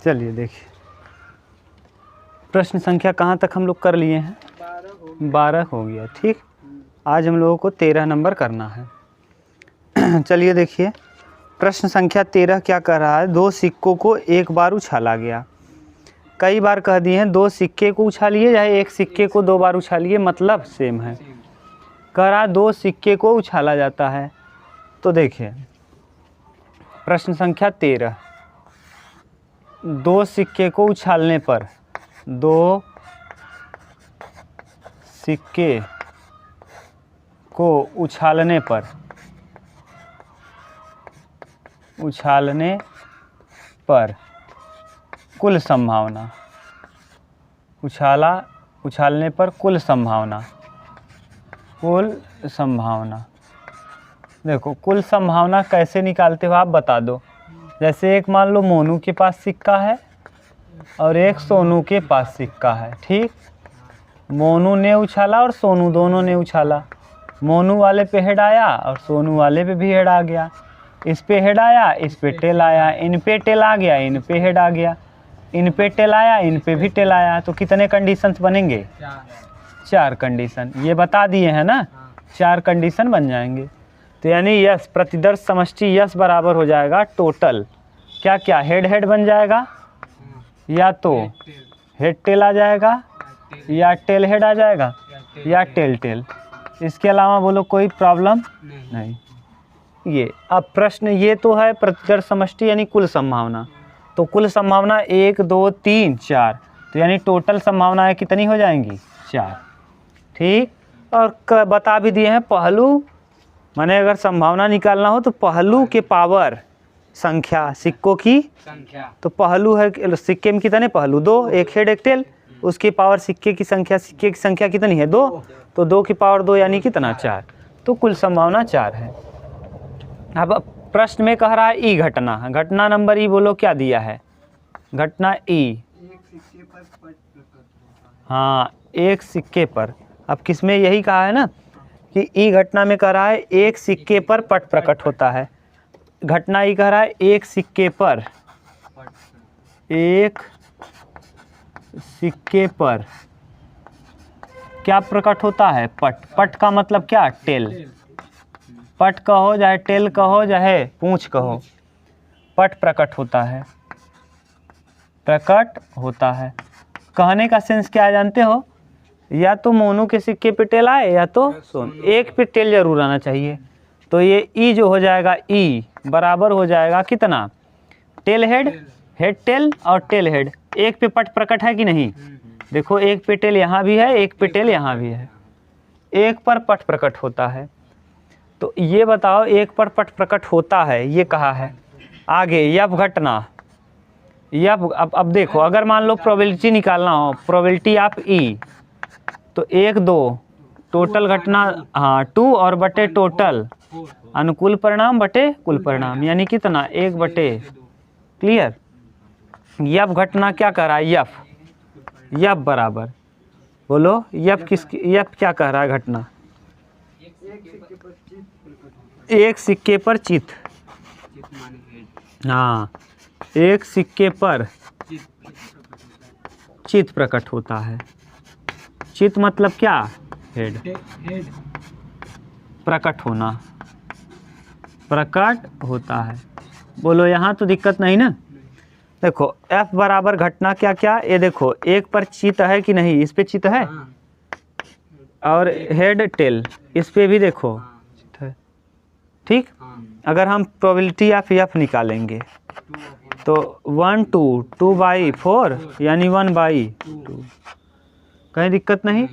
चलिए देखिए, प्रश्न संख्या कहाँ तक हम लोग कर लिए हैं? 12 हो गया। ठीक, आज हम लोगों को 13 नंबर करना है। चलिए देखिए, प्रश्न संख्या 13 क्या कह रहा है? दो सिक्कों को एक बार उछाला गया। कई बार कह दिए हैं, दो सिक्के को उछालिए या एक सिक्के को 2 बार उछालिए, मतलब सेम है। कह रहा दो सिक्के को उछाला जाता है। तो देखिए प्रश्न संख्या 13, दो सिक्के को उछालने पर, दो सिक्के को उछालने पर कुल संभावना, उछालने पर कुल संभावना। देखो कुल संभावना कैसे निकालते हो आप बता दो। जैसे एक मान लो मोनू के पास सिक्का है और एक सोनू के पास सिक्का है। ठीक, मोनू ने उछाला और सोनू दोनों ने उछाला। मोनू वाले पे हेड आया और सोनू वाले पे भी हेड आ गया। इस पे हेड आया, इस पे टेल आया, इन पे टेल आ गया, इन पे हेड आ गया, इन पे टेल आया, इन पे भी टेल आया। तो कितने कंडीशंस बनेंगे? 4 कंडीशन। ये बता दिए हैं ना, 4 कंडीशन बन जाएंगे। तो यानी यस प्रतिदर्श समष्टि यस बराबर हो जाएगा टोटल क्या क्या, हेड हेड बन जाएगा, या तो हेड टेल आ जाएगा, या टेल हेड आ जाएगा, या टेल टेल। इसके अलावा बोलो कोई प्रॉब्लम नहीं। ये अब प्रश्न ये तो है प्रतिदर्श समष्टि यानी कुल संभावना। तो कुल संभावना 1 2 3 4, तो यानी टोटल संभावनाएं कितनी हो जाएंगी? 4। ठीक, और बता भी दिए हैं पहलू, माने अगर संभावना निकालना हो तो पहलू के पावर संख्या, सिक्कों की संख्या। तो पहलू है सिक्के में कितने पहलू? 2, एक हेड एक टेल। उसकी पावर सिक्के की संख्या कितनी है? 2, तो 2 की पावर 2 यानी कितना? 4। तो कुल संभावना 4 है। अब प्रश्न में कह रहा है ई घटना, घटना नंबर ई बोलो क्या दिया है? घटना ई, हाँ एक सिक्के पर। अब किसमें यही कहा है ना कि ई घटना में कह रहा है एक सिक्के पर पट प्रकट होता है। घटना ई कह रहा है एक सिक्के पर क्या प्रकट होता है? पट। पट का मतलब क्या? टेल। पट कहो चाहे टेल कहो चाहे पूंछ कहो, पट प्रकट होता है। कहने का सेंस क्या है जानते हो? या तो मोनू के सिक्के पे टेल आए या तो सोनू, एक पे टेल जरूर आना चाहिए। तो ये ई जो हो जाएगा, ई बराबर हो जाएगा कितना? टेल हेड, हेड टेल और टेल हेड। एक पे पट प्रकट है कि नहीं? देखो एक पे टेल यहाँ भी है, एक पे टेल यहाँ भी है, एक पर पट प्रकट होता है। तो ये बताओ एक पर पट प्रकट होता है ये कहा है। आगे यफ घटना, यफ अब देखो अगर मान लो प्रोबेबिलिटी निकालना हो, प्रोबेबिलिटी ऑफ ई, तो 1 2 टोटल घटना, हाँ 2 और बटे टोटल अनुकूल परिणाम बटे कुल परिणाम, यानी कितना? 1 बटे। क्लियर? यफ घटना क्या कह रहा है? यफ बराबर बोलो यफ क्या कह रहा है? घटना एक सिक्के पर चित, हाँ एक सिक्के पर चित प्रकट होता है। चित मतलब क्या? हेड। प्रकट होता है। बोलो यहाँ तो दिक्कत नहीं ना? देखो F बराबर घटना क्या क्या, ये देखो एक पर चित है कि नहीं? इस पे चित है, और हेड टेल इस पे भी देखो। ठीक, अगर हम प्रोबेबिलिटी ऑफ F निकालेंगे तो 1 2 2/4 यानी 1/2। कहीं दिक्कत नहीं?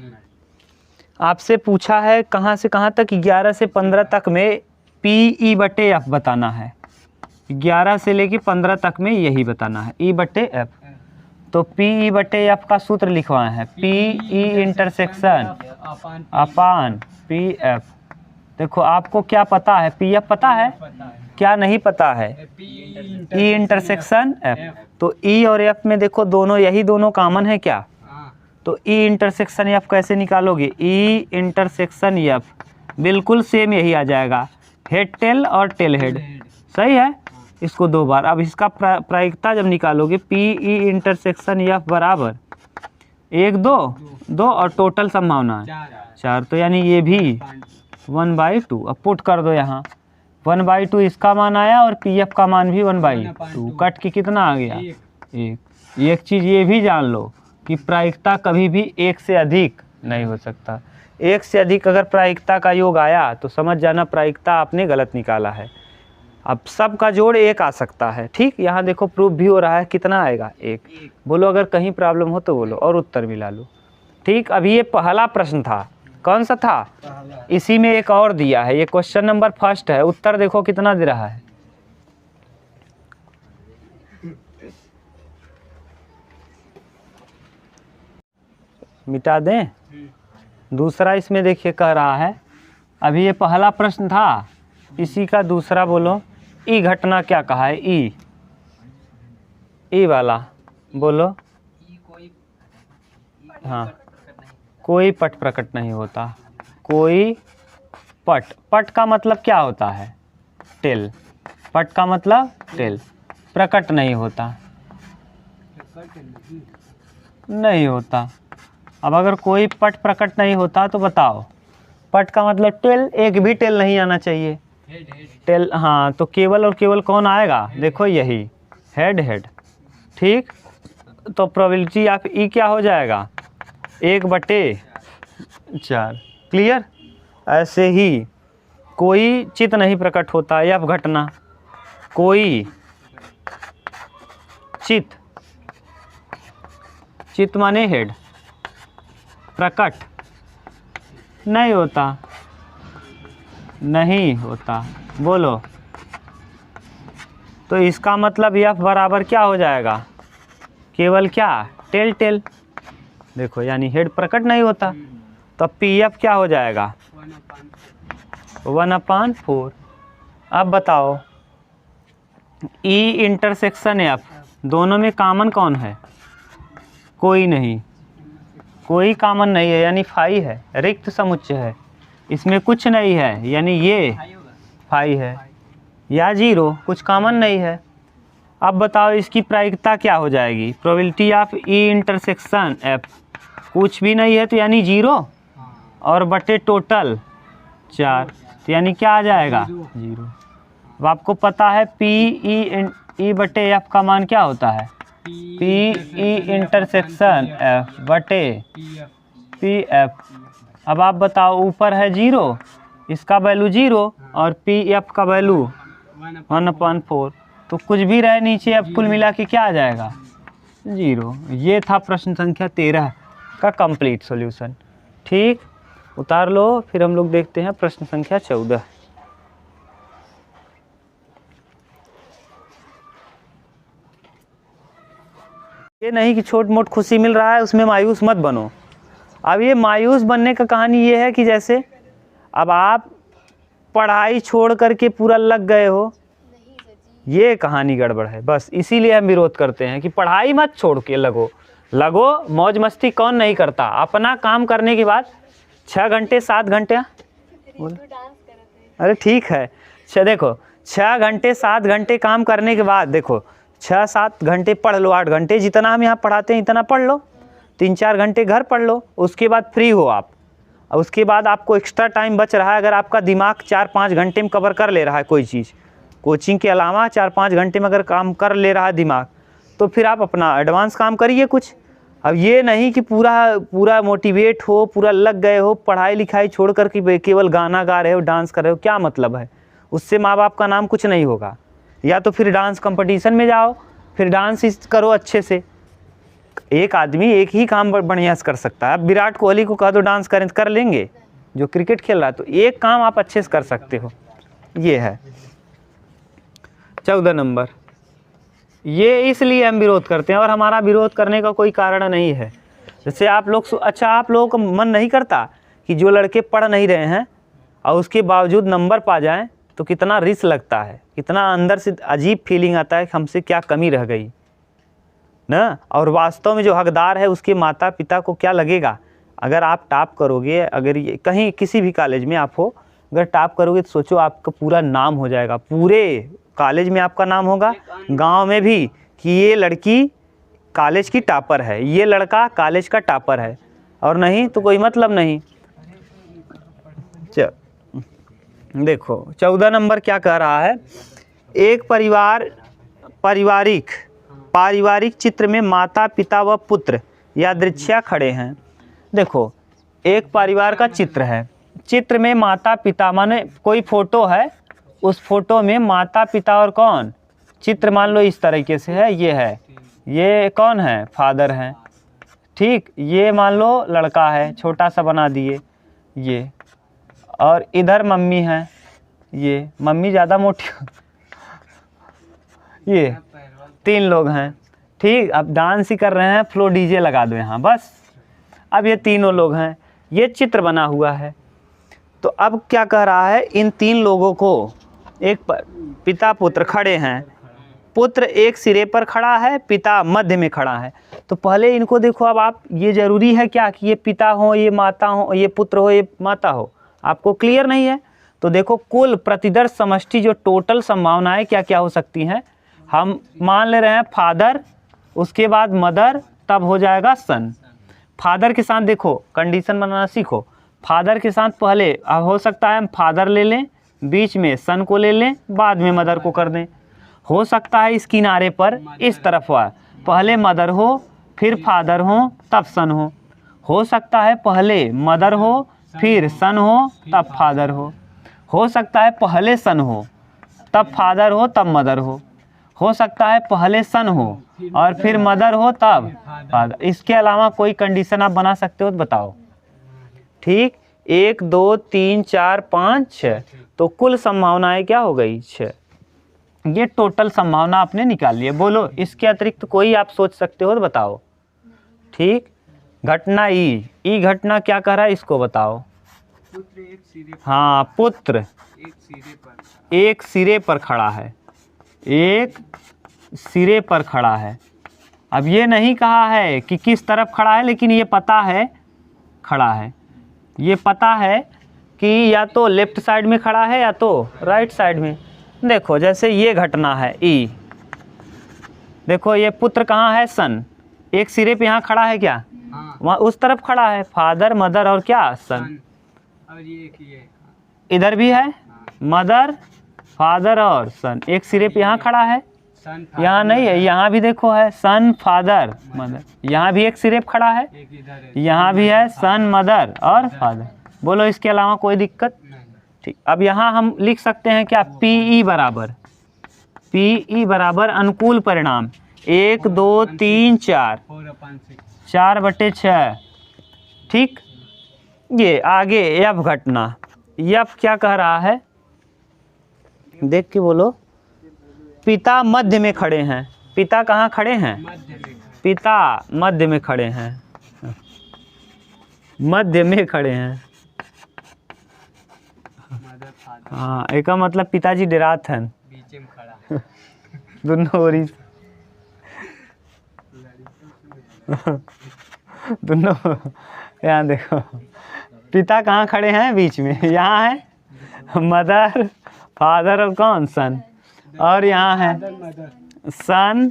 आपसे पूछा है कहाँ से कहाँ तक? 11 से 15 तक में PE बटे F बताना है। 11 से लेके 15 तक में यही बताना है, E बटे F। तो PE बटे F का सूत्र लिखवाए हैं, PE इंटरसेक्शन अपान PF। देखो आपको क्या पता है? PF पता है? क्या नहीं पता है? E intersection F। तो E और F में देखो दोनों यही दोनों कॉमन है क्या? तो E इंटरसेक्शन F कैसे निकालोगे? E इंटरसेक्शन F बिल्कुल सेम यही आ जाएगा, हेड टेल और टेल हेड। सही है? इसको 2 बार। अब इसका प्रायिकता जब निकालोगे पी ई इंटरसेक्शन एफ बराबर 1 2 2 और टोटल संभावना है 4, तो यानी ये भी 1/2। अब पुट कर दो यहाँ 1/2 इसका मान आया और पी एफ का मान भी 1/2, कट के कितना आ गया 1। एक चीज़ ये भी जान लो कि प्रायिकता कभी भी 1 से अधिक नहीं हो सकता। 1 से अधिक अगर प्रायिकता का योग आया तो समझ जाना प्रायिकता आपने गलत निकाला है। अब सब का जोड़ 1 आ सकता है, ठीक। यहाँ देखो प्रूफ भी हो रहा है, कितना आएगा 1। बोलो अगर कहीं प्रॉब्लम हो तो बोलो और उत्तर भी ला लो, ठीक। अब ये पहला प्रश्न था, कौन सा था, इसी में एक और दिया है, ये क्वेश्चन नंबर 1 है। उत्तर देखो कितना दे रहा है, मिटा दें। दूसरा इसमें देखिए कह रहा है, अभी ये पहला प्रश्न था, इसी का दूसरा बोलो। ई घटना क्या कहा है, ई वाला बोलो। हाँ, कोई पट प्रकट नहीं होता। कोई पट का मतलब क्या होता है, टेल। पट का मतलब टेल, प्रकट नहीं होता, नहीं होता। अब अगर कोई पट प्रकट नहीं होता तो बताओ, पट का मतलब टेल, एक भी टेल नहीं आना चाहिए। टेल, हाँ, तो केवल और केवल कौन आएगा, देखो यही हेड, ठीक। तो प्रोबेबिलिटी ऑफ ई क्या हो जाएगा 1/4। क्लियर। ऐसे ही कोई चित नहीं प्रकट होता, या घटना कोई चित माने हेड, प्रकट नहीं होता, नहीं होता, बोलो। तो इसका मतलब एफ बराबर क्या हो जाएगा, केवल क्या, टेल। देखो यानी हेड प्रकट नहीं होता, तो पी एफ क्या हो जाएगा 1/4। अब बताओ ई इंटरसेक्शन एफ, दोनों में कॉमन कौन है, कोई नहीं, कोई कॉमन नहीं है, यानी फाई है, रिक्त समुच्चय है, इसमें कुछ नहीं है, यानी ये फाई है, या 0, कुछ कॉमन नहीं है। अब बताओ इसकी प्रायिकता क्या हो जाएगी, probability of E intersection F, कुछ भी नहीं है तो यानी 0 और बटे टोटल 4, तो यानी क्या आ जाएगा 0। अब आपको पता है पी ई बटे एफ का मान क्या होता है, पी ई इंटरसेक्शन एफ बटे पी एफ। अब आप बताओ ऊपर है 0, इसका वैल्यू 0 और पी एफ का वैल्यू 1/4, तो कुछ भी रहे नीचे, अब कुल मिला के क्या आ जाएगा 0। ये था प्रश्न संख्या 13 का कंप्लीट सॉल्यूशन, ठीक। उतार लो, फिर हम लोग देखते हैं प्रश्न संख्या 14। ये नहीं कि छोट मोट खुशी मिल रहा है उसमें मायूस मत बनो। अब ये मायूस बनने का कहानी ये है कि जैसे अब आप पढ़ाई छोड़ करके पूरा लग गए हो, ये कहानी गड़बड़ है। बस इसीलिए हम विरोध करते हैं कि पढ़ाई मत छोड़ के लगो, मौज मस्ती कौन नहीं करता। अपना काम करने के बाद 6 घंटे 7 घंटे, अरे ठीक है, अच्छा देखो 6 घंटे 7 घंटे काम करने के बाद देखो 6-7 घंटे पढ़ लो, 8 घंटे जितना हम यहाँ पढ़ाते हैं इतना पढ़ लो, 3-4 घंटे घर पढ़ लो, उसके बाद फ्री हो आप। और उसके बाद आपको एक्स्ट्रा टाइम बच रहा है, अगर आपका दिमाग 4-5 घंटे में कवर कर ले रहा है कोई चीज़, कोचिंग के अलावा 4-5 घंटे में अगर काम कर ले रहा है दिमाग, तो फिर आप अपना एडवांस काम करिए कुछ। अब ये नहीं कि पूरा मोटिवेट हो, पूरा लग गए हो, पढ़ाई लिखाई छोड़ कर के केवल गाना गा रहे हो, डांस कर रहे हो, क्या मतलब है, उससे माँ बाप का नाम कुछ नहीं होगा। या तो फिर डांस कंपटीशन में जाओ, फिर डांस करो अच्छे से। एक आदमी एक ही काम बढ़िया से कर सकता है। अब विराट कोहली को कह दो डांस करें, कर लेंगे, जो क्रिकेट खेल रहा है, तो एक काम आप अच्छे से कर सकते हो। ये है 14 नंबर। ये इसलिए हम विरोध करते हैं, और हमारा विरोध करने का कोई कारण नहीं है। जैसे आप लोग, अच्छा आप लोगों का मन नहीं करता कि जो लड़के पढ़ नहीं रहे हैं और उसके बावजूद नंबर पा जाएं, तो कितना रिस्क लगता है, कितना अंदर से अजीब फीलिंग आता है कि हमसे क्या कमी रह गई ना। और वास्तव में जो हकदार है उसके माता पिता को क्या लगेगा अगर आप टॉप करोगे, अगर ये कहीं किसी भी कॉलेज में आप हो, अगर टॉप करोगे तो सोचो आपका पूरा नाम हो जाएगा, पूरे कॉलेज में आपका नाम होगा, गांव में भी कि ये लड़की कॉलेज की टॉपर है, ये लड़का कॉलेज का टॉपर है, और नहीं तो कोई मतलब नहीं। देखो 14 नंबर क्या कह रहा है, एक पारिवारिक चित्र में माता पिता व पुत्र यादृच्छिक खड़े हैं। देखो एक परिवार का चित्र है, चित्र में माता पिता माने कोई फोटो है, उस फोटो में माता पिता और कौन, चित्र मान लो इस तरीके से है, ये कौन है, फादर है, ठीक, ये मान लो लड़का है, छोटा सा बना दिए ये, और इधर मम्मी है, ये मम्मी ज़्यादा मोटी ये 3 लोग हैं, ठीक। अब डांस ही कर रहे हैं, फ्लो डीजे लगा दो यहाँ बस। अब ये तीनों लोग हैं, ये चित्र बना हुआ है। तो अब क्या कह रहा है, इन 3 लोगों को एक पिता पुत्र खड़े हैं, पुत्र एक सिरे पर खड़ा है, पिता मध्य में खड़ा है। तो पहले इनको देखो, अब आप ये ज़रूरी है क्या कि ये पिता हो, ये माता हो, ये पुत्र हो, ये माता हो, आपको क्लियर नहीं है। तो देखो कुल प्रतिदर्श समष्टि जो टोटल संभावनाएं क्या क्या हो सकती हैं, हम मान ले रहे हैं फादर, उसके बाद मदर, तब हो जाएगा सन। फादर के साथ देखो कंडीशन बनाना सीखो, फादर के साथ पहले हो सकता है हम फादर ले लें, बीच में सन को ले लें, बाद में मदर को कर दें। हो सकता है इस किनारे पर इस तरफ पहले मदर हो, फिर फादर हो, तब सन हो सकता है पहले मदर हो, फिर सन हो, तब फादर हो सकता है पहले सन हो, तब फादर हो, तब मदर हो सकता है पहले सन हो और फिर मदर हो, तब फादर। इसके अलावा कोई कंडीशन आप बना सकते हो तो बताओ, ठीक। 1 2 3 4 5 6, तो कुल संभावनाएं क्या हो गई 6। ये टोटल संभावना आपने निकाल ली है। बोलो इसके अतिरिक्त कोई आप सोच सकते हो तो बताओ, ठीक। घटना ई घटना क्या कह रहा है, इसको बताओ। हाँ, पुत्र एक सिरे पर खड़ा है, एक सिरे पर खड़ा है। अब ये नहीं कहा है कि किस तरफ खड़ा है, लेकिन ये पता है खड़ा है, ये पता है कि या तो लेफ्ट साइड में खड़ा है या तो राइट साइड में। देखो जैसे ये घटना है ई, देखो ये पुत्र कहाँ है, सन, एक सिरे पे यहाँ खड़ा है क्या, वहाँ उस तरफ खड़ा है, फादर मदर और क्या सन। और ये इधर भी है मदर फादर और सन, एक सिरे पे यहाँ खड़ा है, यहाँ नहीं है, यहाँ भी देखो है सन फादर मदर, यहाँ भी एक सिरे पे खड़ा है, यहाँ भी है सन मदर और फादर। बोलो इसके अलावा कोई दिक्कत, ठीक। अब यहाँ हम लिख सकते हैं क्या, पीई बराबर अनुकूल परिणाम 1 2 3 4 4/6, ठीक। ये आगे यफ घटना, यफ क्या कह रहा है, देख के बोलो। पिता मध्य में खड़े हैं, पिता कहाँ खड़े हैं, पिता मध्य में खड़े हैं, मध्य में खड़े हैं। हाँ, एक मतलब पिताजी डरात हैं, बीच में खड़ा दोनों ओरी दोनों। यहाँ देखो पिता कहाँ खड़े हैं, बीच में, यहाँ है मदर फादर और कौन सन, और यहाँ है सन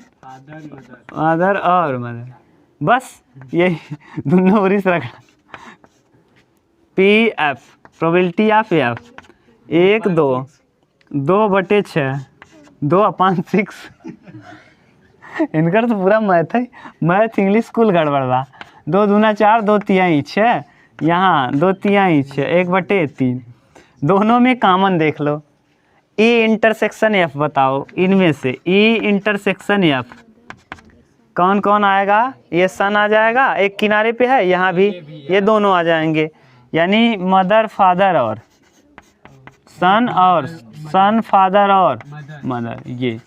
मदर और मदर, बस यही दोनों ओरी से रखना। P F probability of F 1 2 2/6 2/6। इनका तो पूरा मैथ है, मैथ इंग्लिश स्कूल गड़बड़ बा। 2 दूना 4 2 तिहाई 6, यहाँ 2 तिहाई 6 1/3। दोनों में कॉमन देख लो, ई इंटरसेक्शन एफ बताओ, इनमें से ई इंटरसेक्शन एफ कौन कौन आएगा, ये सन आ जाएगा, एक किनारे पे है, यहाँ भी ये दोनों आ जाएंगे, यानी मदर फादर और सन और सन फादर और मदर। ये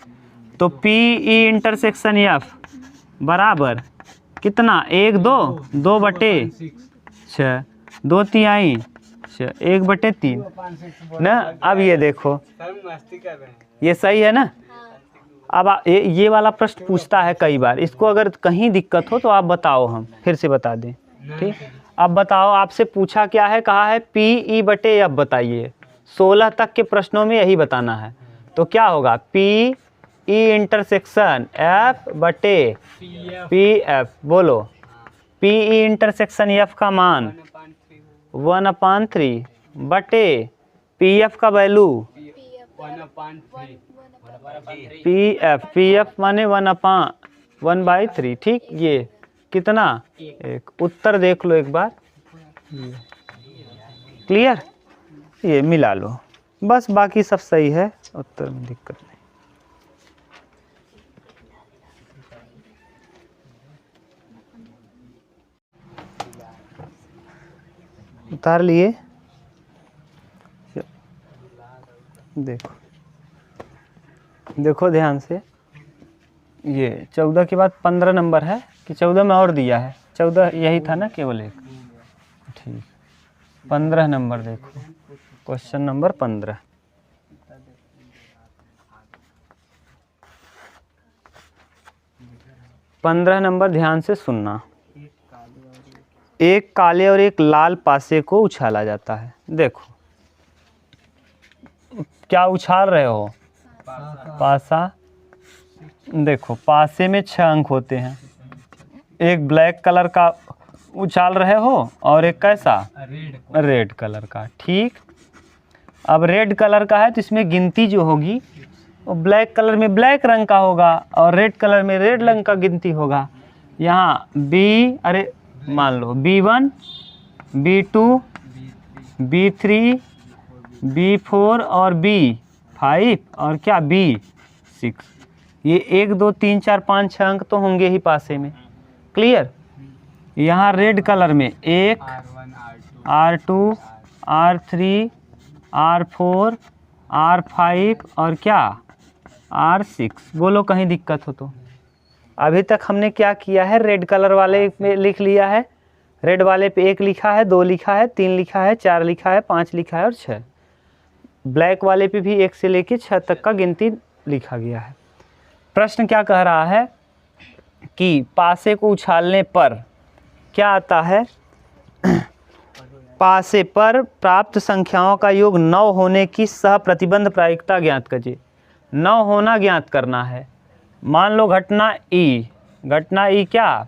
तो पी ई इंटरसेक्शन एफ बराबर कितना, 1 2 2/6 2 तिहाई 6 1/3 ना। अब ये देखो ये सही है ना। अब ये वाला प्रश्न पूछता है कई बार, इसको अगर कहीं दिक्कत हो तो आप बताओ, हम फिर से बता दें, ठीक। अब बताओ, आपसे पूछा क्या है, कहा है पी ई/एफ बताइए, 16 तक के प्रश्नों में यही बताना है। तो क्या होगा, पी ई इंटरसेक्शन एफ बटे पी एफ। बोलो, पी ई इंटरसेक्शन एफ का मान 1/3 बटे पी एफ का वैल्यू पी एफ माने 1/3। ठीक, ये कितना, एक। उत्तर देख लो एक बार, क्लियर, ये मिला लो बस, बाकी सब सही है, उत्तर में दिक्कत नहीं। उतार लिए, देखो देखो ध्यान से, ये 14 के बाद 15 नंबर है कि 14 में और दिया है, 14 यही था ना केवल एक। ठीक, 15 नंबर देखो, क्वेश्चन नंबर 15। नंबर ध्यान से सुनना। एक काले और एक लाल पासे को उछाला जाता है। देखो, क्या उछाल रहे हो, पासा। देखो, पासे में 6 अंक होते हैं, एक ब्लैक कलर का उछाल रहे हो और एक कैसा, रेड कलर का। ठीक, अब रेड कलर का है तो इसमें गिनती जो होगी वो ब्लैक कलर में ब्लैक रंग का होगा और रेड कलर में रेड रंग का गिनती होगा। यहाँ मान लो B1, B2, B3, B4 और B5 और क्या B6। ये 1 2 3 4 5 6 अंक तो होंगे ही पासे में, क्लियर। यहाँ रेड कलर में 1 R2 R3 R4 R5 और क्या R6। बोलो कहीं दिक्कत हो तो। अभी तक हमने क्या किया है, रेड कलर वाले में लिख लिया है, रेड वाले पे 1 लिखा है, 2 लिखा है, 3 लिखा है, 4 लिखा है, 5 लिखा है और 6। ब्लैक वाले पे भी 1 से लेके 6 तक का गिनती लिखा गया है। प्रश्न क्या कह रहा है कि पासे को उछालने पर क्या आता है, पासे पर प्राप्त संख्याओं का योग 9 होने की सह प्रतिबंध प्रायिकता ज्ञात कीजिए। 9 होना ज्ञात करना है। मान लो घटना ई, क्या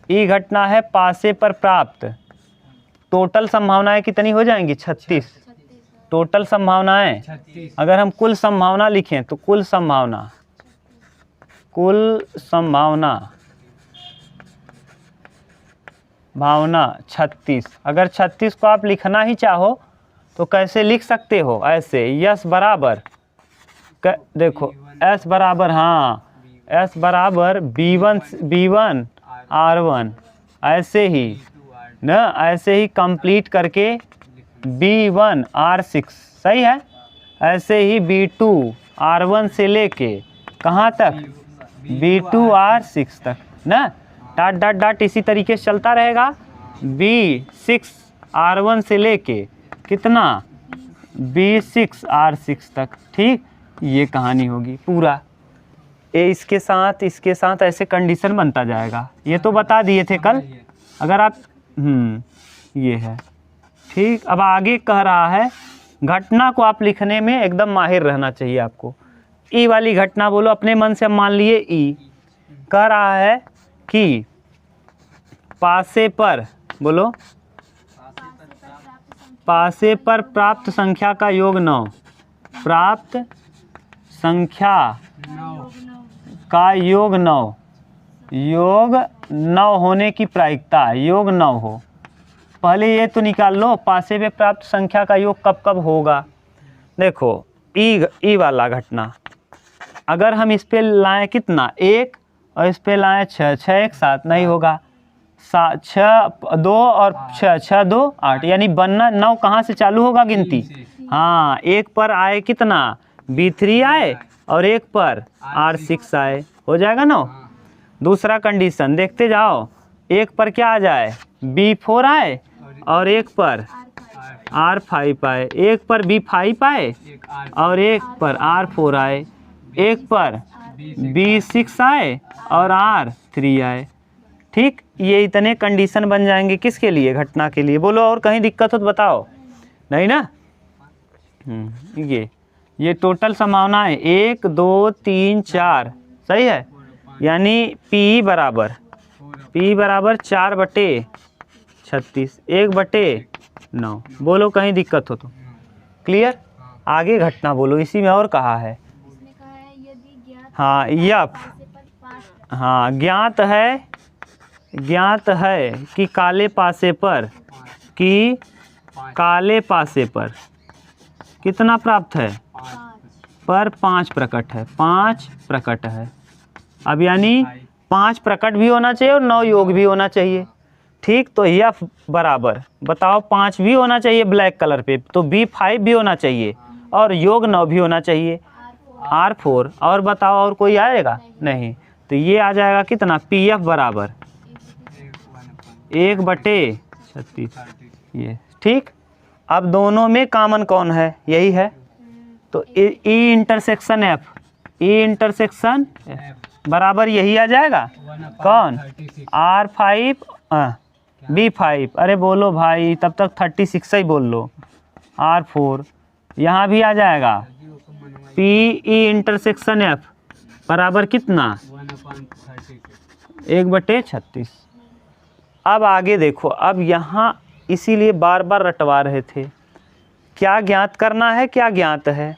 ई घटना है, पासे पर प्राप्त। टोटल संभावनाएं कितनी हो जाएंगी, 36। टोटल संभावनाएं, अगर हम कुल संभावना लिखें तो कुल संभावना 36। अगर 36 को आप लिखना ही चाहो तो कैसे लिख सकते हो, ऐसे यस बराबर, देखो S बराबर, हाँ S बराबर B1 R1, ऐसे ही ना, ऐसे ही कंप्लीट करके B1 R6, सही है। ऐसे ही B2 R1 से लेके कहाँ तक, B2 R6 तक ना, डॉट डॉट डॉट इसी तरीके से चलता रहेगा। B6 R1 से लेके कितना, B6 R6 तक। ठीक, ये कहानी होगी पूरा। इसके साथ ऐसे कंडीशन बनता जाएगा। ये तो बता दिए थे कल, अगर आप ये है। ठीक, अब आगे कह रहा है, घटना को आप लिखने में एकदम माहिर रहना चाहिए आपको। ई वाली घटना बोलो, अपने मन से हम मान लिए ई। कह रहा है कि पासे पर, बोलो, पासे पर प्राप्त संख्या का योग 9। प्राप्त संख्या का योग 9, योग 9 होने की प्रायिकता, योग 9 हो। पहले ये तो निकाल लो, पासे पे प्राप्त संख्या का योग कब कब होगा। देखो ई वाला घटना, अगर हम इस पे लाएं कितना, 1 और इस पे लाएं 6 एक साथ नहीं होगा। 6 2 और 6 2 8, यानी बनना 9 कहाँ से चालू होगा गिनती, हाँ, एक पर आए कितना, B3 आए और एक पर R6 आए, हो जाएगा 9। दूसरा कंडीशन देखते जाओ, एक पर क्या आ जाए, B4 आए और एक पर R5 आए, एक पर B5 आए और एक पर R4 आए, एक पर B6 आए और R3 आए। ठीक, ये इतने कंडीशन बन जाएंगे किसके लिए, घटना के लिए। बोलो और कहीं दिक्कत हो तो बताओ, नहीं ना। ये टोटल संभावना है 1 2 3 4, सही है। यानी P बराबर 4/36, 1/9। बोलो कहीं दिक्कत हो तो। क्लियर? आगे घटना बोलो, इसी में और कहा है। इसमें कहा है यदि ज्ञात हाँ यप, हाँ ज्ञात है कि काले पासे पर कितना प्राप्त है, पर 5 प्रकट है, 5 प्रकट है। अब यानी 5 प्रकट भी होना चाहिए और 9 योग भी होना चाहिए, ठीक। तो यफ बराबर बताओ 5 भी होना चाहिए ब्लैक कलर पे, तो B5 भी होना चाहिए और योग 9 भी होना चाहिए, R4। और बताओ और कोई आएगा नहीं, तो ये आ जाएगा कितना, PF बराबर 1/36, ये ठीक। अब दोनों में कॉमन कौन है, यही है। तो E इंटरसेक्शन F बराबर यही आ जाएगा, कौन, R5 B5। अरे बोलो भाई, तब तक 36 ही बोल लो, R4। यहाँ भी आ जाएगा PE इंटरसेक्शन F बराबर कितना, 1/36। अब आगे देखो, अब यहाँ इसीलिए बार बार रटवा रहे थे, क्या ज्ञात करना है, क्या ज्ञात है,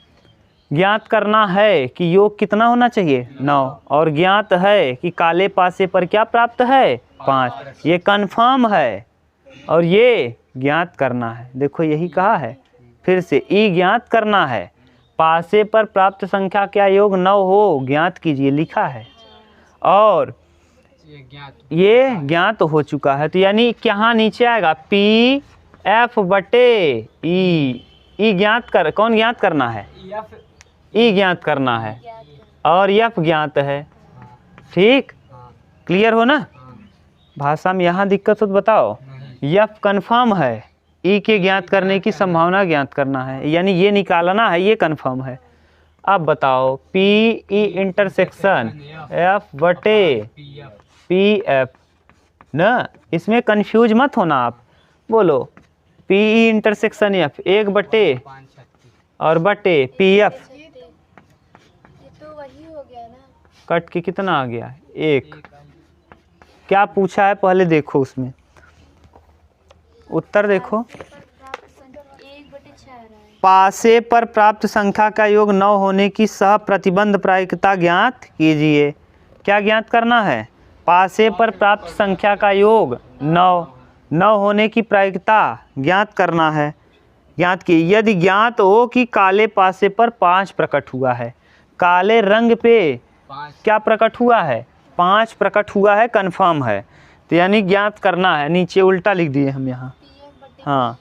ज्ञात करना है कि योग कितना होना चाहिए, 9, और ज्ञात है कि काले पासे पर क्या प्राप्त है, 5। ये कंफर्म है और ये ज्ञात करना है। देखो यही कहा है, फिर से ई ज्ञात करना है, पासे पर प्राप्त संख्या क्या योग 9 हो, ज्ञात कीजिए, लिखा है। और ये ज्ञात हो चुका है, तो यानी क्या नीचे आएगा, PF/E। ई ज्ञात कर, कौन ज्ञात करना है, ई ज्ञात करना है और यफ ज्ञात है, ठीक। क्लियर हो ना? भाषा में यहाँ दिक्कत हो तो बताओ। यफ कंफर्म है, ई के ज्ञात करने की संभावना ज्ञात करना है, यानी ये निकालना है, ये कंफर्म है। अब बताओ PE इंटरसेक्शन F/PF ना, इसमें कंफ्यूज मत होना आप। बोलो PE इंटरसेक्शन F 1/, और बटे PF, ये तो वही हो गया ना, कट के कितना आ गया, 1। क्या पूछा है पहले देखो, उसमें उत्तर देखो। 1/6 आ रहा है। पासे पर प्राप्त संख्या का योग 9 होने की सह प्रतिबंध प्रायिकता ज्ञात कीजिए। क्या ज्ञात करना है, पासे पर प्राप्त संख्या का योग 9 होने की प्रायिकता ज्ञात करना है। ज्ञात की, यदि ज्ञात हो कि काले पासे पर 5 प्रकट हुआ है, काले रंग पे क्या प्रकट हुआ है, 5 प्रकट हुआ है, कंफर्म है, तो यानी ज्ञात करना है। नीचे उल्टा लिख दिए हम यहाँ, हाँ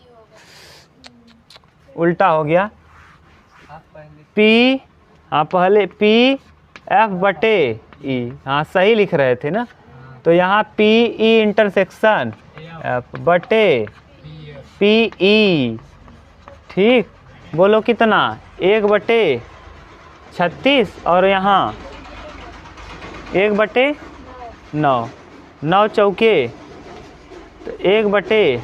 उल्टा हो गया, पहले PF/E, हाँ सही लिख रहे थे ना, तो यहाँ PE इंटरसेक्शन F/PE, ठीक। बोलो कितना, 1/36 और यहाँ 1/9, 9 चौके तो 1/4।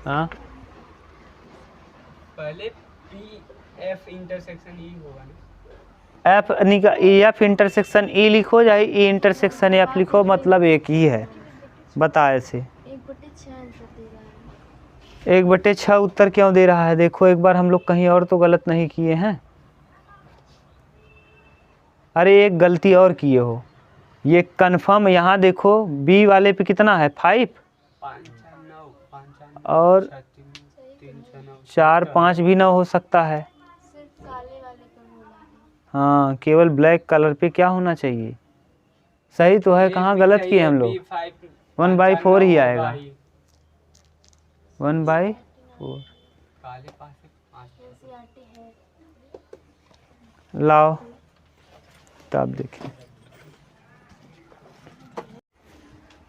हाँ पहले PF इंटरसेक्शन E होगा ना, F इंटरसेक्शन E लिखो, चाहे E इंटरसेक्शन F लिखो, मतलब एक ही है। बता ऐसे 1/6 आंसर दे रहा है। 1/6 उत्तर क्यों दे रहा है, देखो एक बार हम लोग कहीं और तो गलत नहीं किए हैं। अरे एक गलती और किए हो, ये कंफर्म यहाँ देखो B वाले पे कितना है, 5 और 4 5 भी ना हो सकता है। सिर्फ काले वाले पर बोला है। हाँ केवल ब्लैक कलर पे क्या होना चाहिए, सही तो है, कहाँ गलत किए हम लोग, 1/4 ही आएगा, 1/4। काले पासे 5 NCERT है। लाओ तब देखिए,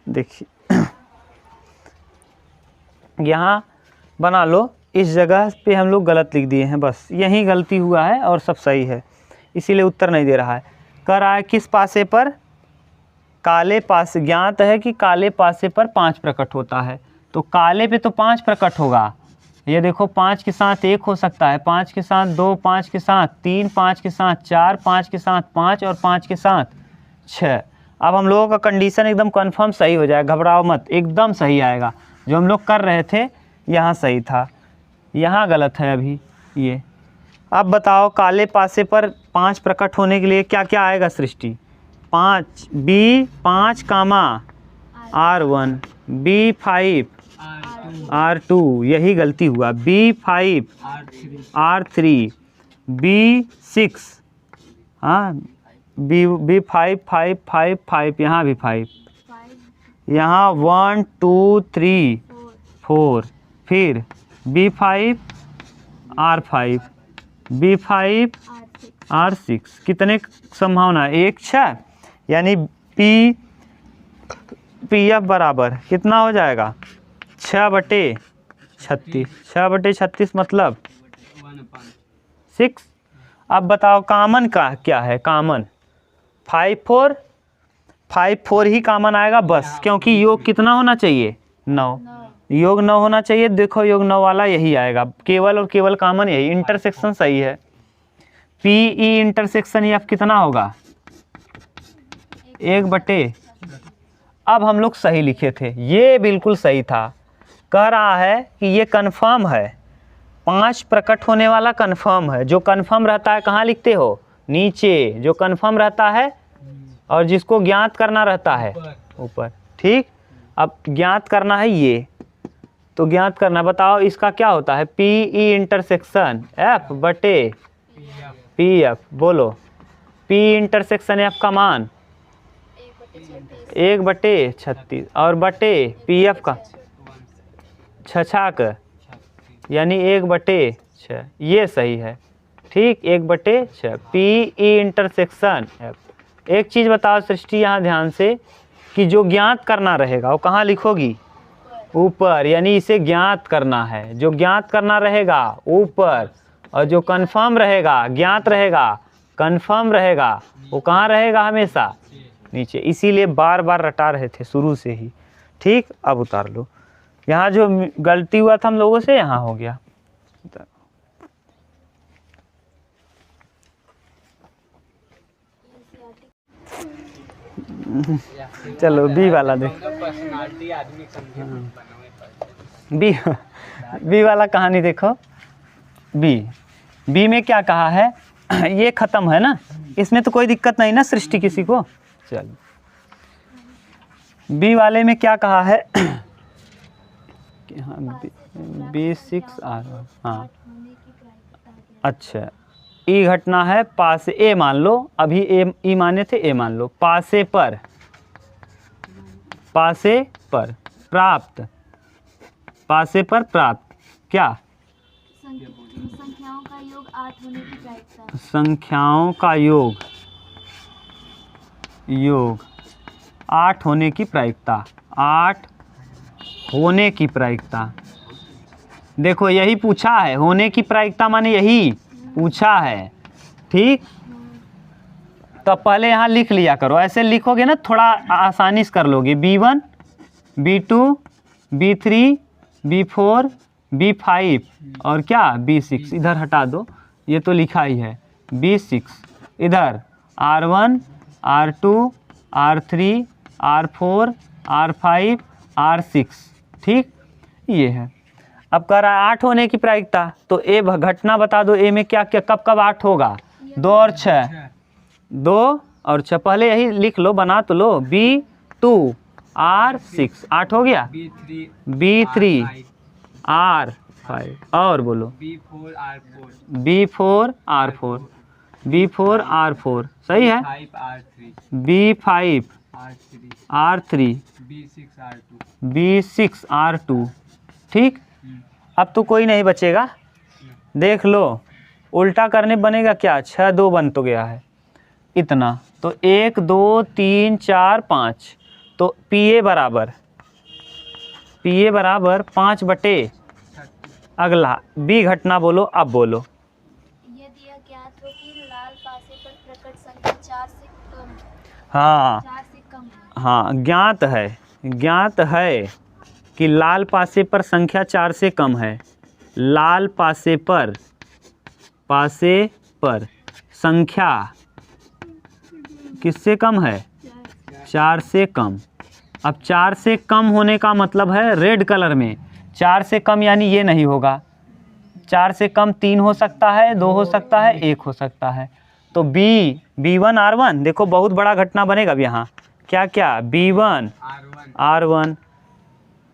देखिए यहाँ बना लो, इस जगह पे हम लोग गलत लिख दिए हैं, बस यही गलती हुआ है और सब सही है, इसीलिए उत्तर नहीं दे रहा है। कर रहा है किस पासे पर, काले पासे, ज्ञात है कि काले पासे पर 5 प्रकट होता है, तो काले पे तो 5 प्रकट होगा, ये देखो 5 के साथ 1 हो सकता है, 5 के साथ 2, 5 के साथ 3, 5 के साथ 4, 5 के साथ 5 और 5 के साथ 6। अब हम लोगों का कंडीशन एकदम कंफर्म सही हो जाएगा, घबराओ मत, एकदम सही आएगा। जो हम लोग कर रहे थे यहाँ सही था, यहाँ गलत है अभी ये। अब बताओ काले पासे पर 5 प्रकट होने के लिए क्या क्या आएगा सृष्टि? 5 B5 कामा R1 B5 R2, यही गलती हुआ, B5 R3 B6, हाँ B5 5 5 5, यहाँ भी 5, 5 यहाँ 1 2 3 4 4, फिर B5 R5 B5 R6, कितने संभावना? 1 6, यानी PF बराबर कितना हो जाएगा? 6/36, 6/36 मतलब 6। अब बताओ कामन का क्या है? कामन 5 4, 5 4 ही कामन आएगा बस, क्योंकि योग कितना होना चाहिए? 9, योग 9 होना चाहिए। देखो योग 9 वाला यही आएगा, केवल और केवल कामन यही, इंटरसेक्शन सही है। PE इंटरसेक्शन एफ कितना होगा? 1/। अब हम लोग सही लिखे थे, ये बिल्कुल सही था। कह रहा है कि ये कन्फर्म है, 5 प्रकट होने वाला कन्फर्म है। जो कन्फर्म रहता है कहाँ लिखते हो? नीचे। जो कन्फर्म रहता है और जिसको ज्ञात करना रहता है ऊपर, ठीक। अब ज्ञात करना है ये, तो ज्ञात करना, बताओ इसका क्या होता है? PE इंटरसेक्शन F/PF, बोलो P इंटरसेक्शन F का मान 1/36 और बटे PF का 6 यानी 1/6, ये सही है, ठीक। 1/6 PE इंटरसेक्शन F। एक चीज़ बताओ सृष्टि यहाँ ध्यान से, कि जो ज्ञात करना रहेगा वो कहाँ लिखोगी? ऊपर, यानी इसे ज्ञात करना है। जो ज्ञात करना रहेगा ऊपर, और जो कंफर्म रहेगा, ज्ञात रहेगा, कंफर्म रहेगा, वो कहाँ रहेगा? हमेशा नीचे। इसीलिए बार बार रटा रहे थे शुरू से ही, ठीक। अब उतार लो, यहाँ जो गलती हुआ था हम लोगों से यहाँ हो गया। चलो बी वाला देखो, पर्सनालिटी आदमी समझे बी वाला कहानी देखो। बी में क्या कहा है? ये खत्म है ना, इसमें तो कोई दिक्कत नहीं ना सृष्टि किसी को। चलो बी वाले में क्या कहा है? B6 R1, हाँ अच्छा। ई घटना है पासे, ए मान लो, अभी ई माने थे, ए मान लो। पासे पर प्राप्त, पासे पर प्राप्त क्या? संख्याओं का योग 8 होने की प्रायिकता। संख्याओं का योग 8 होने की प्रायिकता, 8 होने की प्रायिकता। देखो यही पूछा है, होने की प्रायिकता माने यही पूछा है, ठीक। तो पहले यहाँ लिख लिया करो, ऐसे लिखोगे ना थोड़ा आसानी से कर लोगे। B1 B2 B3 B4 B5 और क्या B6, इधर हटा दो, ये तो लिखा ही है। B6 इधर R1 R2 R3 R4 R5 R6, ठीक, ये है। अब कह रहा है 8 होने की प्रायिकता, तो ए घटना बता दो, ए में क्या क्या कब कब 8 होगा? 2 और 6, 2 और 6, पहले यही लिख लो, बना तो लो। B2 R6, 8 हो गया। B3 R5 और बोलो B4 R4 B4 R4, सही है। B5 R3 B6 R2, ठीक। अब तो कोई नहीं बचेगा, देख लो उल्टा करने बनेगा क्या? 6 2 बन तो गया है इतना, तो 1 2 3 4 5, तो PA बराबर 5/, अगला बी घटना बोलो, अब बोलो। यदि यह ज्ञात हो कि लाल पासे पर प्रकट संख्या 4 से कम, हाँ 4 से कम है। हाँ, ज्ञात है कि लाल पासे पर संख्या 4 से कम है, लाल पासे पर संख्या किससे कम है? 4 से कम। अब 4 से कम होने का मतलब है रेड कलर में 4 से कम यानी ये नहीं होगा। 4 से कम 3 हो सकता है, 2 हो सकता है, 1 हो सकता है। तो B1 R1 देखो बहुत बड़ा घटना बनेगा अब यहाँ। क्या क्या? B1 R1,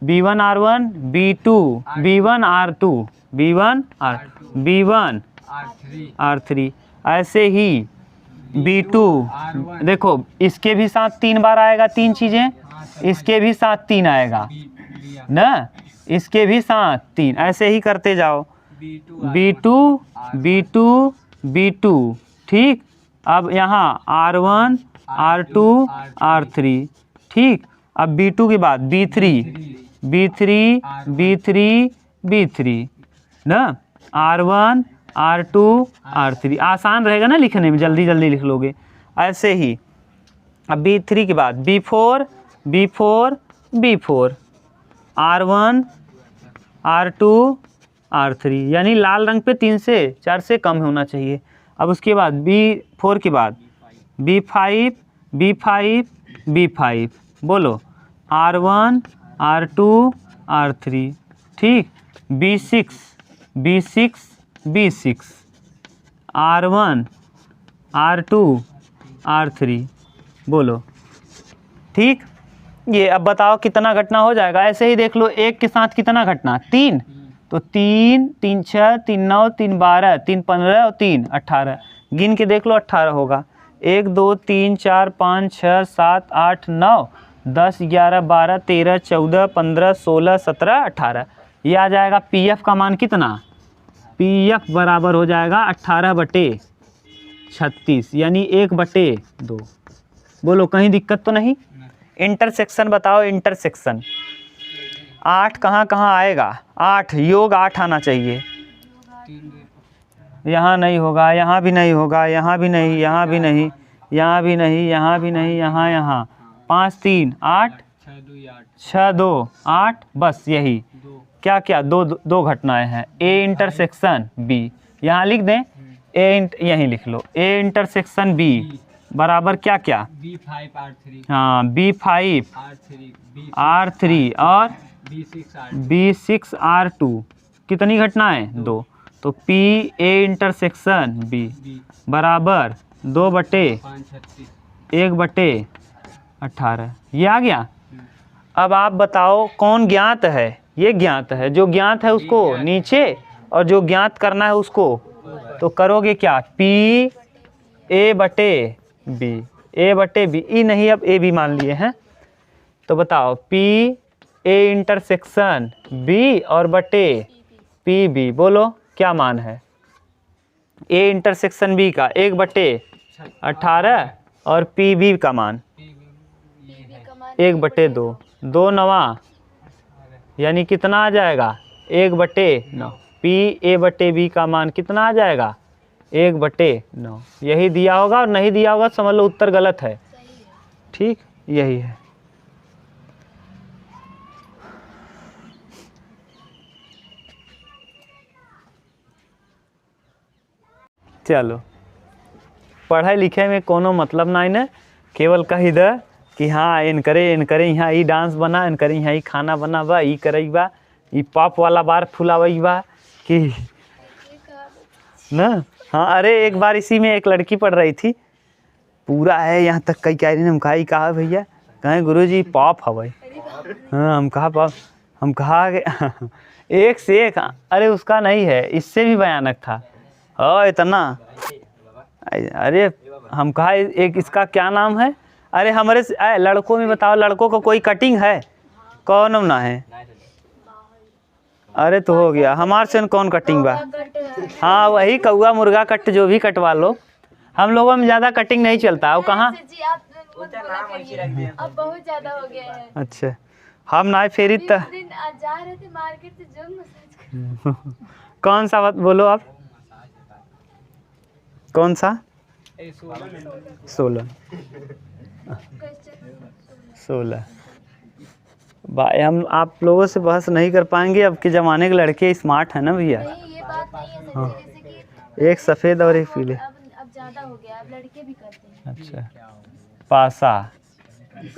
B1 R1, B2 B1 R2, B1 R3, ऐसे ही B2 देखो इसके भी साथ 3 बार आएगा 3 चीज़ें, इसके भी साथ 3 आएगा ना, इसके भी साथ 3, ऐसे ही करते जाओ। B2 ठीक। अब यहाँ R1 R2 R3 ठीक। अब B2 के बाद B3 ना, R1 R2 R3, आसान रहेगा ना लिखने में, जल्दी जल्दी लिख लोगे। ऐसे ही अब B3 के बाद B4 R1 R2 R3, यानी लाल रंग पे 3 से 4 से कम होना चाहिए। अब उसके बाद B4 के बाद B5 बोलो, R1 R2 R3 ठीक। B6 R1 R2 R3 बोलो ठीक। ये अब बताओ कितना घटना हो जाएगा। ऐसे ही देख लो, एक के साथ कितना घटना? 3, तो 3 3 6 3 9 3 12 3 15 और 3 18, गिन के देख लो 18 होगा। 1 2 3 4 5 6 7 8 9 10 11 12 13 14 15 16 17 18, ये आ जाएगा। PF का मान कितना? PF बराबर हो जाएगा 18/36, यानी 1/2। बोलो कहीं दिक्कत तो नहीं? इंटरसेक्शन बताओ, इंटरसेक्शन 8 कहाँ कहाँ आएगा? 8 योग 8 आना चाहिए। यहाँ नहीं होगा, यहाँ भी नहीं होगा, यहाँ भी नहीं, यहाँ भी नहीं, यहाँ भी नहीं, यहाँ भी नहीं, यहाँ 5 3 8 6 2 8, बस यही। क्या क्या? दो घटनाएं हैं। A इंटरसेक्शन B, यहाँ लिख दें, यहीं लिख लो, A इंटरसेक्शन B बराबर क्या क्या? B5 R3, हाँ B5 R3 और B6 R2, कितनी घटनाएं? 2। तो P A इंटरसेक्शन B बराबर 2/1/18, ये आ गया। अब आप बताओ कौन ज्ञात है? ये ज्ञात है, जो ज्ञात है उसको नीचे और जो ज्ञात करना है उसको, तो करोगे क्या? P A/B, E नहीं, अब A भी मान लिए हैं। तो बताओ P A इंटरसेक्शन B और बटे PB, बोलो क्या मान है? A इंटरसेक्शन B का 1/18 और PB का मान 1/2, 2 9, यानी कितना आ जाएगा? 1/9। P A/B का मान कितना आ जाएगा? 1/9। यही दिया होगा, और नहीं दिया होगा समझ लो उत्तर गलत है। ठीक, यही है। चलो, पढ़ाई लिखे में कोनो मतलब नहीं ने, केवल कही दे कि हाँ इन करे यहाँ ई डांस बना, इन करे यहाँ ई खाना बनावा, ई करईबा, ई पॉप वाला बार फुलावईबा कि ना। हाँ, अरे एक बार इसी में एक लड़की पढ़ रही थी, पूरा है यहाँ तक कई कह रही ने, हम कहा कहा भैया, कहें गुरुजी पॉप हवे। हाँ, हम कहा पॉप, हम कहा एक से एक, अरे उसका नहीं है, इससे भी भयानक था। इतना, अरे हम कहा एक इसका क्या नाम है? अरे हमारे लड़कों में बताओ, लड़कों को कोई कटिंग है? कौन ना है? अरे तो हो गया, हमारे से कौन कटिंग बा? हाँ वही कौआ मुर्गा कट, जो भी कटवा लो, हम लोगों में ज़्यादा कटिंग नहीं चलता। वो कहाँ? अब बहुत ज्यादा हो गया है। अच्छा, हम ना फेरी जा रहे थे मार्केट से, जो मसाज कौन सा बात बोलो आप? कौन सा? 16 भाई हम आप लोगों से बहस नहीं कर पाएंगे, अब के ज़माने के लड़के स्मार्ट है ना भैया। नहीं ये बात नहीं है हाँ। सच्ची, जैसे कि एक सफ़ेद और एक पीले। अब ज़्यादा हो गया, अब लड़के भी करते हैं। अच्छा, पासा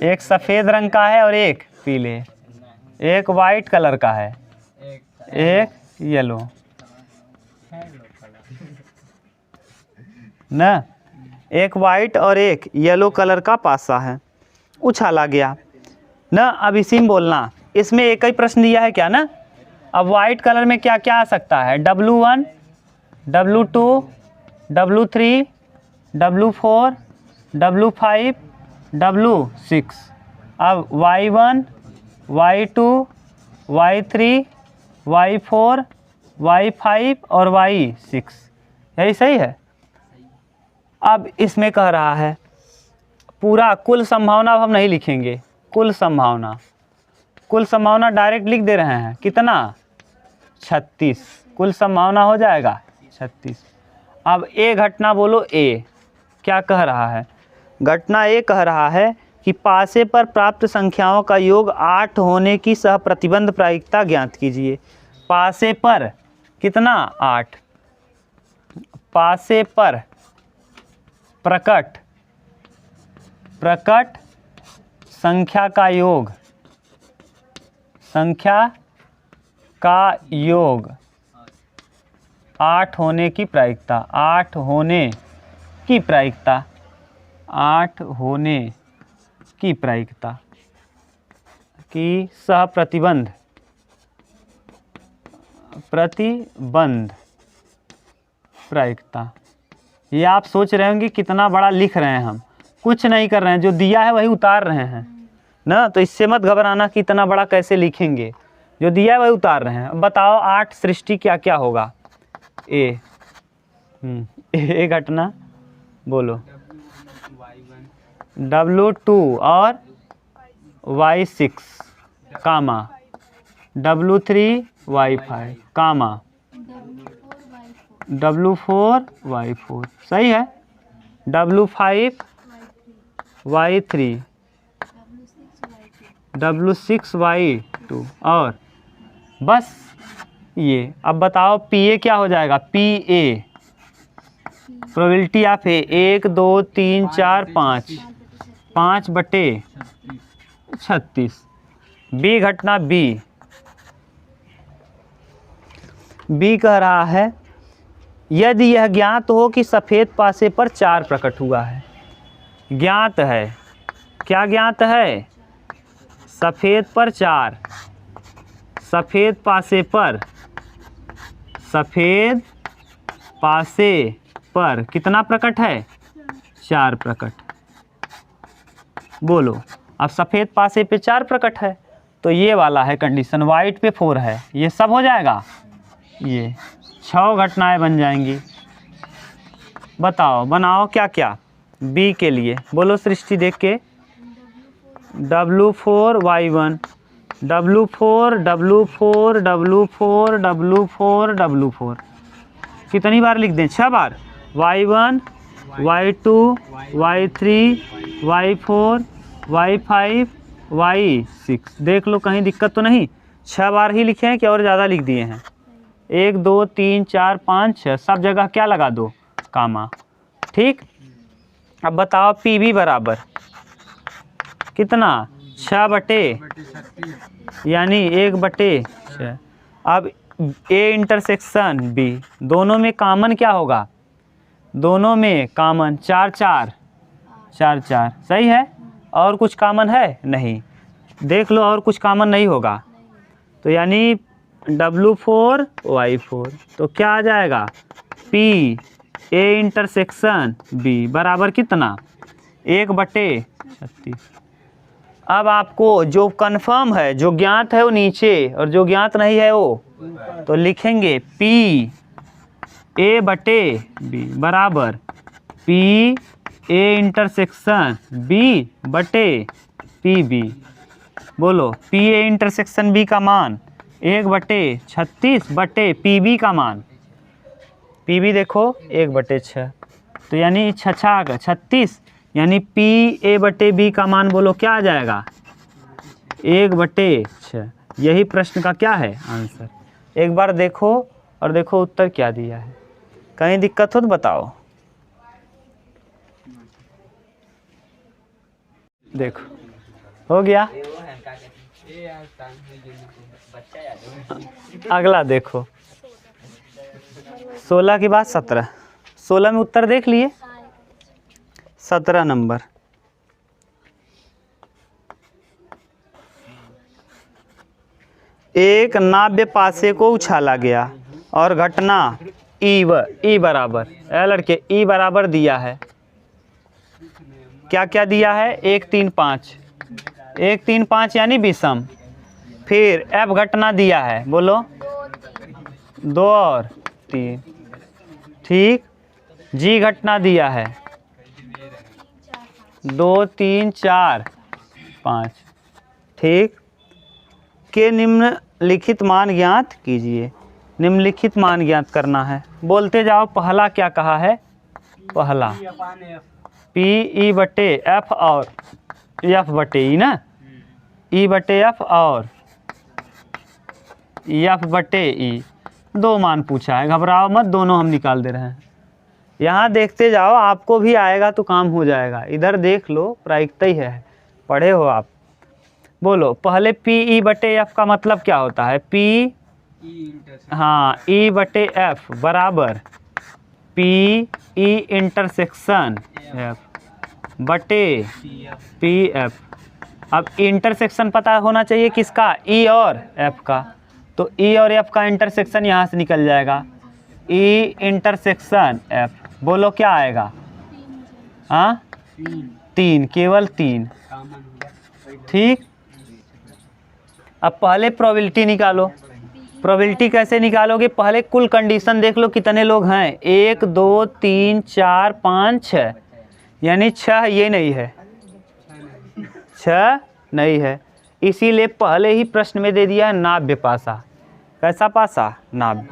एक सफ़ेद रंग का है और एक पीले, एक वाइट कलर का है, एक येलो ना, एक वाइट और एक येलो कलर का पासा है, उछाला गया ना। अब इसी में बोलना, इसमें एक ही प्रश्न दिया है क्या ना। अब वाइट कलर में क्या क्या आ सकता है, W1, W2, W3, W4, W5, W6। अब Y1, Y2, Y3, Y4, Y5 और Y6, यही सही है। अब इसमें कह रहा है पूरा कुल संभावना, अब हम नहीं लिखेंगे कुल संभावना, कुल संभावना डायरेक्ट लिख दे रहे हैं, कितना 36, कुल संभावना हो जाएगा 36। अब ए घटना बोलो, ए क्या कह रहा है, घटना ए कह रहा है कि पासे पर प्राप्त संख्याओं का योग 8 होने की सह प्रतिबंध प्रायिकता ज्ञात कीजिए। पासे पर कितना 8, पासे पर प्रकट संख्या का योग, संख्या का योग 8 होने की प्रायिकता, 8 होने की प्रायिकता, 8 होने की प्रायिकता की सह प्रतिबंध प्रायिकता। ये आप सोच रहे होंगे कितना बड़ा लिख रहे हैं, हम कुछ नहीं कर रहे हैं, जो दिया है वही उतार रहे हैं ना। तो इससे मत घबराना कि इतना बड़ा कैसे लिखेंगे, जो दिया है वही उतार रहे हैं। अब बताओ 8 सृष्टि क्या क्या होगा। ए ए घटना बोलो, W2 और Y6 कामा, W3 Y5 कामा, W4 Y4 सही है, W5 Y3, W6 Y2 और बस ये। अब बताओ PA क्या हो जाएगा, PA probability of A 1 2 3 4 5, 5/36। B घटना बी कह रहा है यदि यह ज्ञात हो कि सफ़ेद पासे पर 4 प्रकट हुआ है। ज्ञात है, क्या ज्ञात है, सफ़ेद पर 4, सफ़ेद पासे पर कितना प्रकट है, 4 प्रकट। बोलो अब सफ़ेद पासे पे 4 प्रकट है तो ये वाला है कंडीशन, वाइट पे 4 है, ये सब हो जाएगा, ये 6 घटनाएं बन जाएंगी। बताओ बनाओ क्या क्या बी के लिए, बोलो सृष्टि देख के। W4 Y1, W4 W4 W4 W4 W4 कितनी बार लिख दें, 6 बार। Y1 Y2 Y3 Y4 Y5 Y6 देख लो कहीं दिक्कत तो नहीं, 6 बार ही लिखे हैं कि और ज़्यादा लिख दिए हैं। 1 2 3 4 5 6 सब जगह क्या लगा दो, कामा। ठीक, अब बताओ PB बराबर कितना, 6/, यानी 1/6। अब A इंटरसेक्शन B, दोनों में कॉमन क्या होगा, दोनों में कॉमन 4 4 4 4 सही है। और कुछ कॉमन है नहीं, देख लो और कुछ कॉमन नहीं होगा, तो यानी W4 Y4 तो क्या आ जाएगा, P A इंटरसेक्शन B बराबर कितना, 1/36। अब आपको जो कंफर्म है, जो ज्ञात है वो नीचे और जो ज्ञात नहीं है वो, तो लिखेंगे P A/B बराबर P A इंटरसेक्शन B/PB। बोलो P A इंटरसेक्शन B का मान 1/36/PB का मान, PB देखो 1/6, तो यानी 36, यानी P A/B का मान बोलो क्या आ जाएगा, 1/6। यही प्रश्न का क्या है आंसर। एक बार देखो और देखो उत्तर क्या दिया है, कहीं दिक्कत हो तो बताओ। देखो हो गया। अगला देखो 16 के बाद 17। 16 में उत्तर देख लिए। 17 नंबर, एक नाव्य पासे को उछाला गया और घटना ई बराबर, लड़के ई बराबर दिया है। क्या क्या दिया है? 1 3 5, 1 3 5 यानी विषम। फिर एफ घटना दिया है, बोलो 2 और 3, ठीक। जी घटना दिया है 2 3 4 5, ठीक। के निम्नलिखित मान ज्ञात कीजिए। निम्नलिखित मान ज्ञात करना है, बोलते जाओ। पहला क्या कहा है? पहला पी ई बटे एफ और एफ बटे ई ना, ई बटे एफ और एफ बटे ई, दो मान पूछा है। घबराओ मत, दोनों हम निकाल दे रहे हैं। यहाँ देखते जाओ, आपको भी आएगा तो काम हो जाएगा। इधर देख लो, प्रायिकता ही है, पढ़े हो आप। बोलो पहले पी ई बटे एफ का मतलब क्या होता है? पी हाँ ई बटे एफ बराबर पी ई इंटरसेक्शन एफ बटे पी एफ। अब इंटरसेक्शन पता होना चाहिए किसका? ई और एफ का। तो ई और एफ का इंटरसेक्शन यहाँ से निकल जाएगा, ई इंटरसेक्शन एफ। बोलो क्या आएगा? हाँ 3, केवल 3, ठीक। अब पहले प्रोबेबिलिटी निकालो। प्रोबेबिलिटी कैसे निकालोगे? पहले कुल कंडीशन देख लो, कितने लोग हैं? 1 2 3 4 5 6, यानी 6 ये नहीं है, 6 नहीं है। इसीलिए पहले ही प्रश्न में दे दिया है नाव्य पासा। कैसा पासा? नाव्य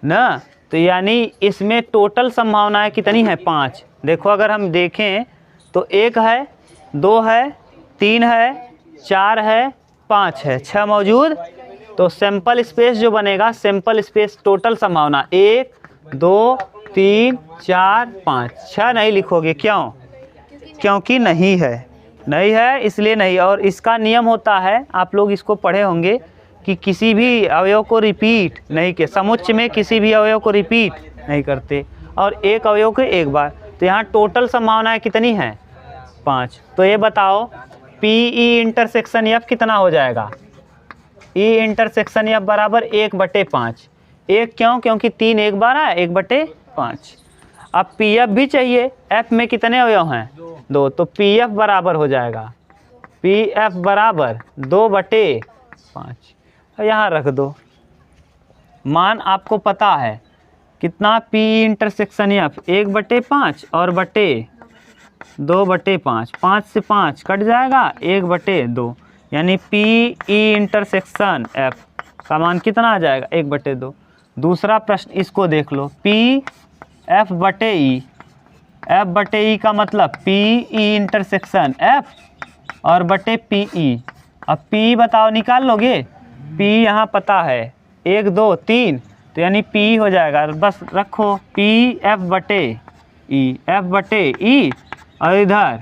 ना। तो यानी इसमें टोटल संभावनाएं कितनी है? 5। देखो अगर हम देखें तो 1 है, 2 है, 3 है, 4 है, 5 है, 6 मौजूद। तो सैंपल स्पेस जो बनेगा, सैंपल स्पेस टोटल संभावना 1 2 3 4 5, 6 नहीं लिखोगे। क्यों? क्योंकि नहीं है, नहीं है इसलिए नहीं। और इसका नियम होता है, आप लोग इसको पढ़े होंगे कि किसी भी अवयव को रिपीट नहीं के, समुच्चय में किसी भी अवयव को रिपीट नहीं करते, और एक अवयव को एक बार। तो यहाँ टोटल संभावनाएं कितनी हैं? 5। तो ये बताओ पी ई इंटरसेक्शन एफ कितना हो जाएगा? ई इंटरसेक्शन एफ बराबर 1/5। 1 क्यों? क्योंकि 3 एक बार है, 1/5। अब पी एफ भी चाहिए, एफ में कितने अवयव हैं? 2। तो पी एफ बराबर हो जाएगा, पी एफ बराबर 2/5। यहाँ रख दो। मान आपको पता है कितना? पी इंटरसेक्शन एफ 1/5 और बटे 2/5। 5 से 5 कट जाएगा, 1/2, यानी पी ई इंटरसेक्शन एफ का मान कितना आ जाएगा? 1/2। दूसरा प्रश्न इसको देख लो, पी एफ बटे ई। एफ बटे ई का मतलब पी ई इंटरसेक्शन एफ और बटे पी ई। अब पी बताओ, निकाल लोगे? पी यहाँ पता है 1 2 3, तो यानी पी हो जाएगा। बस रखो पी एफ बटे ई, एफ बटे ई, और इधर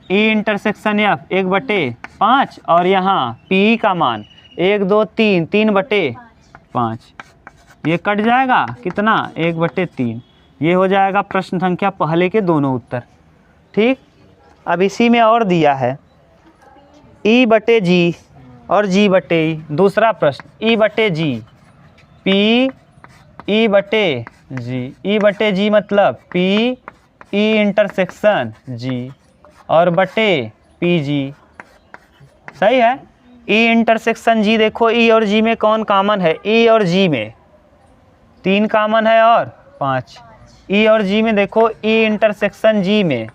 ई इंटरसेक्शन एफ 1/5, और यहाँ पी का मान 1 2 3, 3/5। ये कट जाएगा कितना? 1/3। ये हो जाएगा प्रश्न संख्या पहले के दोनों उत्तर, ठीक। अब इसी में और दिया है ई बटे जी और जी बटे ई। दूसरा प्रश्न ई बटे जी, पी ई बटे जी। ई बटे जी मतलब पी ई इंटरसेक्शन जी और बटे पी जी, सही है। ई इंटरसेक्शन जी, देखो ई और जी में कौन कॉमन है? ई और जी में 3 कॉमन है और 5। ई और जी में देखो, ई इंटरसेक्शन जी में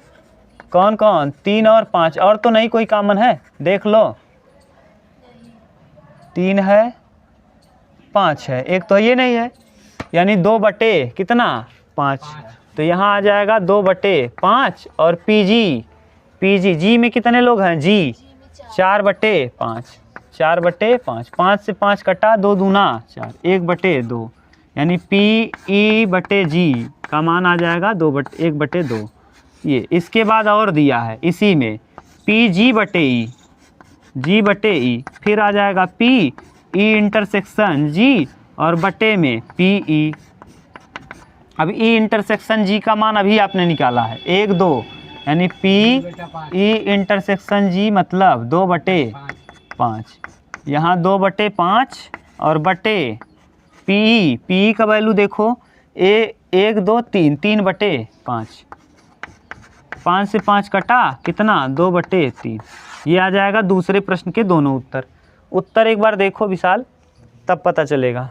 कौन कौन? 3 और 5, और तो नहीं कोई कॉमन है, देख लो। 3 है, 5 है, एक तो ये नहीं है, यानी 2/5 कितना? 5। तो यहाँ आ जाएगा 2/5। और पीजी, पीजी जी में कितने लोग हैं? जी 4/5, 4/5, 5 से 5 कटा, 2 दूना 4, 1/2, यानी PE/G का मान आ जाएगा 1/2। ये इसके बाद और दिया है इसी में PG/E, G/E, फिर आ जाएगा PE इंटरसेक्शन G और बटे में PE। अब E इंटरसेक्शन G का मान अभी आपने निकाला है 1, 2, यानी PE इंटरसेक्शन G मतलब 2/5, यहाँ 2/5 और बटे PE का वैल्यू देखो 1, 2, 3, 3/5, 5 से 5 कटा, कितना 2/3। ये आ जाएगा दूसरे प्रश्न के दोनों उत्तर एक बार देखो विशाल, तब पता चलेगा।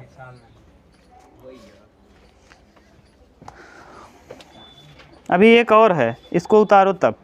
अभी एक और है, इसको उतारो तब।